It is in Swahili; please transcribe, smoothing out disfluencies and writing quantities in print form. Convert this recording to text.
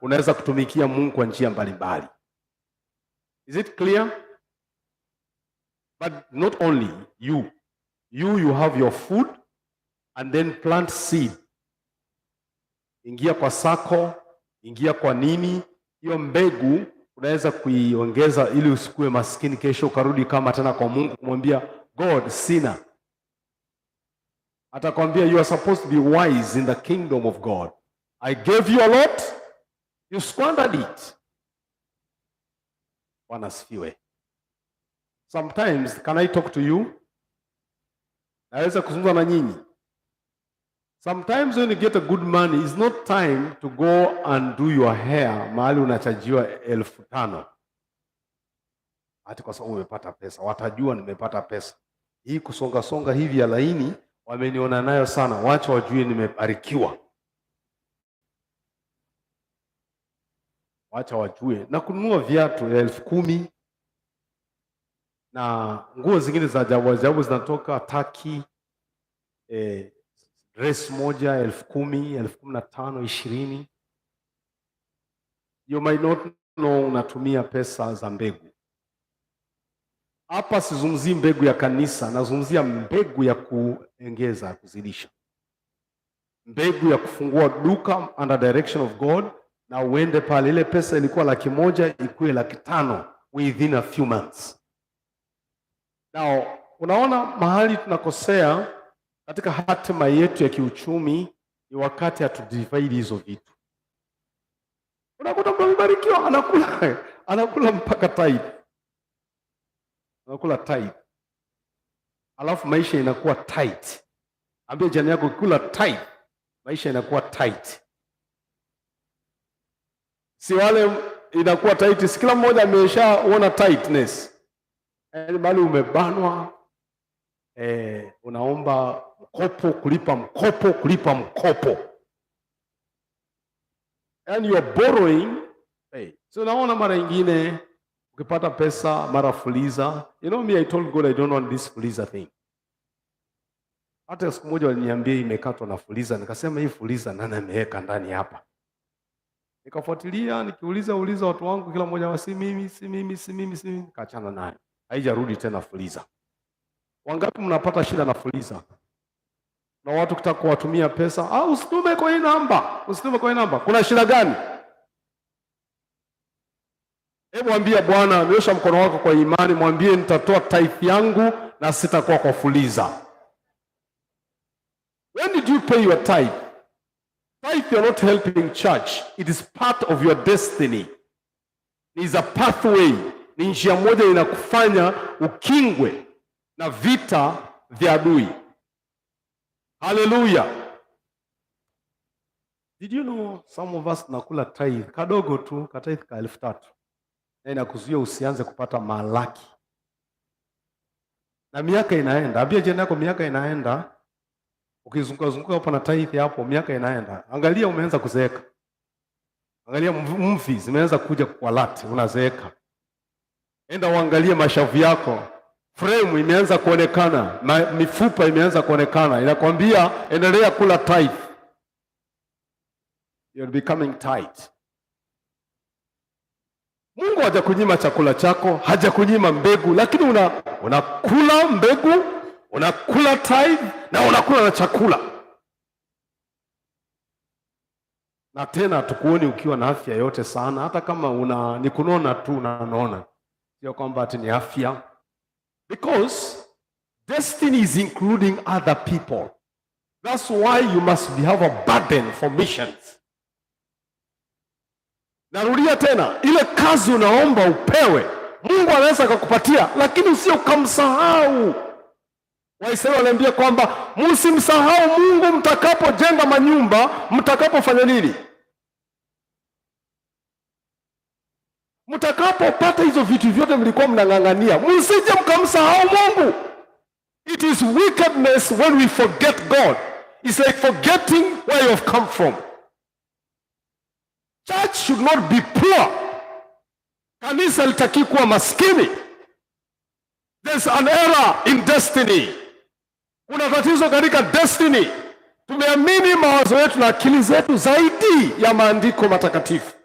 unaweza kutumikia Mungu kwa njia mbalimbali. Is it clear? But not only you have your food and then plant seed. Ingia kwa sako, ingia kwa nini, hiyo mbegu unaweza kuiongeza ili usikue maskini kesho ukarudi kama tena kwa Mungu kumwambia God sina. Atakwambia you are supposed to be wise in the kingdom of God. I gave you a lot, you squandered it. Bwana asifiwe. Sometimes, can I talk to you? Naweza kuzungumza na nyinyi. Sometimes when you get a good money, it's not time to go and do your hair mahali unachajiwa 5,000. Ati kwa sababu umepata pesa, watajua nimepata pesa. Hii kusonga songa hivi ya laini wameniona nayo sana, wacha wajue nimebarikiwa. Wacha wajue na kununua viatu ya 10,000 na nguo zingine za ajabu zinatoka Turkey, dress moja 10,000, 15,000, 20. You might not know unatumia pesa za mbegu. Hapa sizungumzii mbegu ya kanisa, nazungumzia mbegu ya kuongeza, kuzidisha. Mbegu ya kufungua duka under direction of God na uende pale, ile pesa ilikuwa 100,000 ikuwe 500,000 within a few months. Now, unaona mahali tunakosea katika hatima yetu ya kiuchumi ni wakati hatudivide hizo vitu. Unakuta mtu amebarikiwa anakula mpaka tithe. Anakula tithe. Alafu maisha inakuwa tight. Ambia jirani yako kula tight, maisha inakuwa tight. Si wale inakuwa tight, si kila mmoja ameshaona tightness. Yaani bali umebanwa, unaomba mkopo, kulipa mkopo. And you are borrowing. So unaona mara nyingine ukipata pesa mara fuliza. You know me, I told God I don't want this fuliza thing. Hata siku moja waliniambia imekatwa na fuliza, nikasema hii fuliza nani ameweka ndani hapa? Nikafuatilia, nikiuliza watu wangu, kila mmoja si mimi, kaachana naye. Haijarudi tena fuliza. Wangapi mnapata shida na fuliza? Na watu kutaka kuwatumia pesa, usitume kwa hii namba. Kuna shida gani? Hebu mwambie Bwana, nyosha mkono wako kwa imani, mwambie nitatoa tithe yangu na sitakuwa kwa fuliza. When did you pay your tithe? Tithe, you're not helping church. It is part of your destiny. It is a pathway. Ni njia moja inakufanya ukingwe na vita vya adui. Hallelujah. Did you know some of us nakula tithe kadogo tu, ka tithe ka 3,000. Na inakuzuia usianze kupata malaki. Na miaka inaenda. Ambia jirani yako miaka inaenda. Ukizunguka hapo na tithe hapo, miaka inaenda. Angalia umeanza kuzeeka. Angalia mvi zimeanza kuja kwa lati, unazeeka. Enda uangalie mashavu yako. Frame imeanza kuonekana, mifupa imeanza kuonekana. Inakwambia endelea kula tithe. You're becoming tight. Mungu hajakunyima chakula chako, hajakunyima mbegu, lakini unakula mbegu, unakula tithe na unakula na chakula. Na tena tukuoni ukiwa na afya yote sana, hata kama ni kunona tu unaona. Sio kwamba ati ni afya. Because destiny is including other people. That's why you must have a burden for missions. Narudia tena, ile kazi unaomba upewe, Mungu anaweza kukupatia, lakini usio kumsahau. Waisraeli waliambia kwamba msimsahau Mungu mtakapojenga manyumba, mtakapofanya nini? Mtakapopata hizo vitu vyote mlikuwa mnang'ang'ania, msije mkamsahau Mungu. It is wickedness when we forget God. It's like forgetting where you have come from. Church should not be poor. Kanisa litaki kuwa maskini. There's an error in destiny. Kuna tatizo katika destiny. Tumeamini mawazo yetu na akili zetu zaidi ya maandiko matakatifu.